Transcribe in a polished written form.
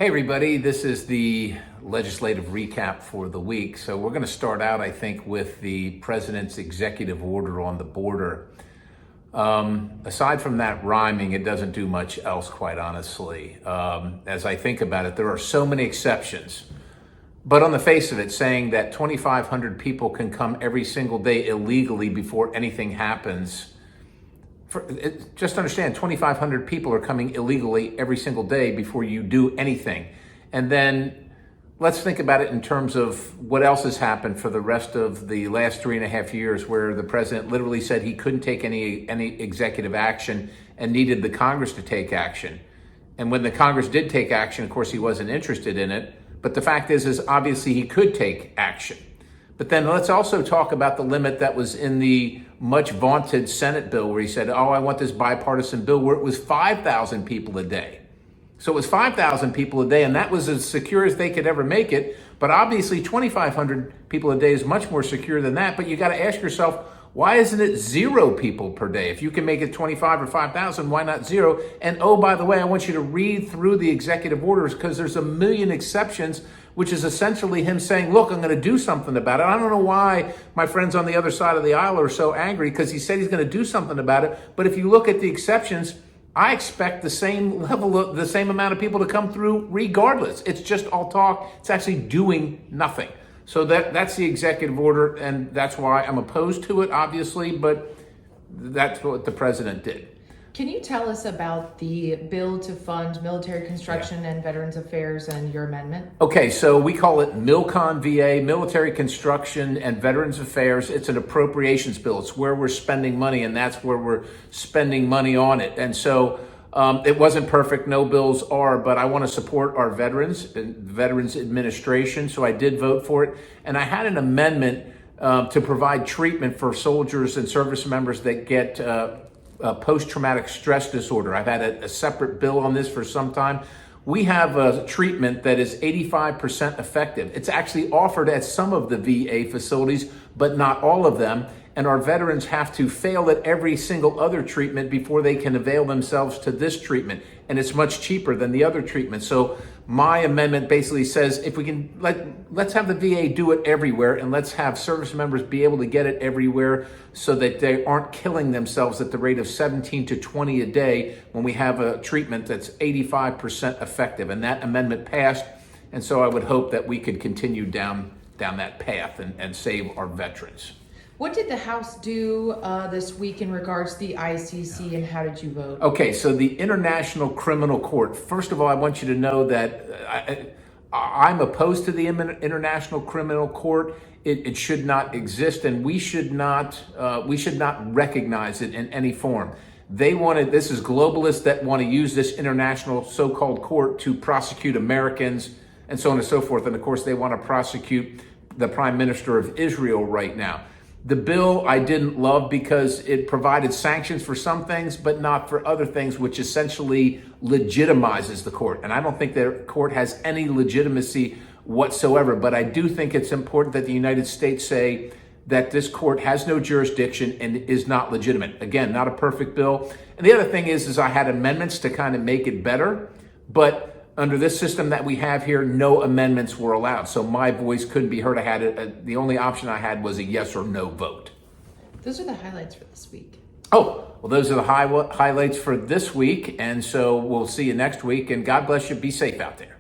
Hey everybody, this is the legislative recap for the week. So we're going to start out, I think, with the president's executive order on the border. Aside from that rhyming, it doesn't do much else, quite honestly. As I think about it, there are so many exceptions. But on the face of it, saying that 2,500 people can come every single day illegally before anything happens, just understand 2,500 people are coming illegally every single day before you do anything. And then let's think about it in terms of what else has happened for the rest of the last 3.5 years, where the president literally said he couldn't take any executive action and needed the Congress to take action. And when the Congress did take action, of course, he wasn't interested in it. But the fact is obviously he could take action. But then let's also talk about the limit that was in the much vaunted Senate bill, where he said, oh, I want this bipartisan bill, where it was 5,000 people a day. So it was 5,000 people a day, and that was as secure as they could ever make it. But obviously 2,500 people a day is much more secure than that. But you got to ask yourself, why isn't it 0 people per day? If you can make it 25 or 5,000, why not 0? And oh, by the way, I want you to read through the executive orders, because there's a million exceptions, which is essentially him saying, look, I'm going to do something about it. I don't know why my friends on the other side of the aisle are so angry, because he said he's going to do something about it. But if you look at the exceptions, I expect the same amount of people to come through regardless. It's just all talk. It's actually doing nothing. So that's the executive order, and that's why I'm opposed to it, obviously, but that's what the president did. Can you tell us about the bill to fund military construction and Veterans Affairs and your amendment? Okay, so we call it MilCon VA, Military Construction and Veterans Affairs. It's an appropriations bill. It's where we're spending money, and that's where we're spending money on it. And so it wasn't perfect. No bills are, but I want to support our veterans and Veterans Administration, so I did vote for it. And I had an amendment to provide treatment for soldiers and service members that get post-traumatic stress disorder. I've had a separate bill on this for some time. We have a treatment that is 85% effective. It's actually offered at some of the VA facilities, but not all of them. And our veterans have to fail at every single other treatment before they can avail themselves to this treatment. And it's much cheaper than the other treatment. So my amendment basically says, if we can, let's have the VA do it everywhere, and let's have service members be able to get it everywhere, so that they aren't killing themselves at the rate of 17 to 20 a day when we have a treatment that's 85% effective. And that amendment passed. And so I would hope that we could continue down that path and save our veterans. What did the House do this week in regards to the ICC, and how did you vote? Okay, so the International Criminal Court. First of all, I want you to know that I'm opposed to the International Criminal Court. It should not exist, and we should not recognize it in any form. This is globalists that want to use this international so-called court to prosecute Americans and so on and so forth. And of course, they want to prosecute the Prime Minister of Israel right now. The bill I didn't love because it provided sanctions for some things, but not for other things, which essentially legitimizes the court. And I don't think the court has any legitimacy whatsoever. But I do think it's important that the United States say that this court has no jurisdiction and is not legitimate. Again, not a perfect bill. And the other thing is I had amendments to kind of make it better, but under this system that we have here, no amendments were allowed. So my voice couldn't be heard. The only option I had was a yes or no vote. Those are the highlights for this week. Oh, well, those are the highlights for this week. And so we'll see you next week. And God bless you. Be safe out there.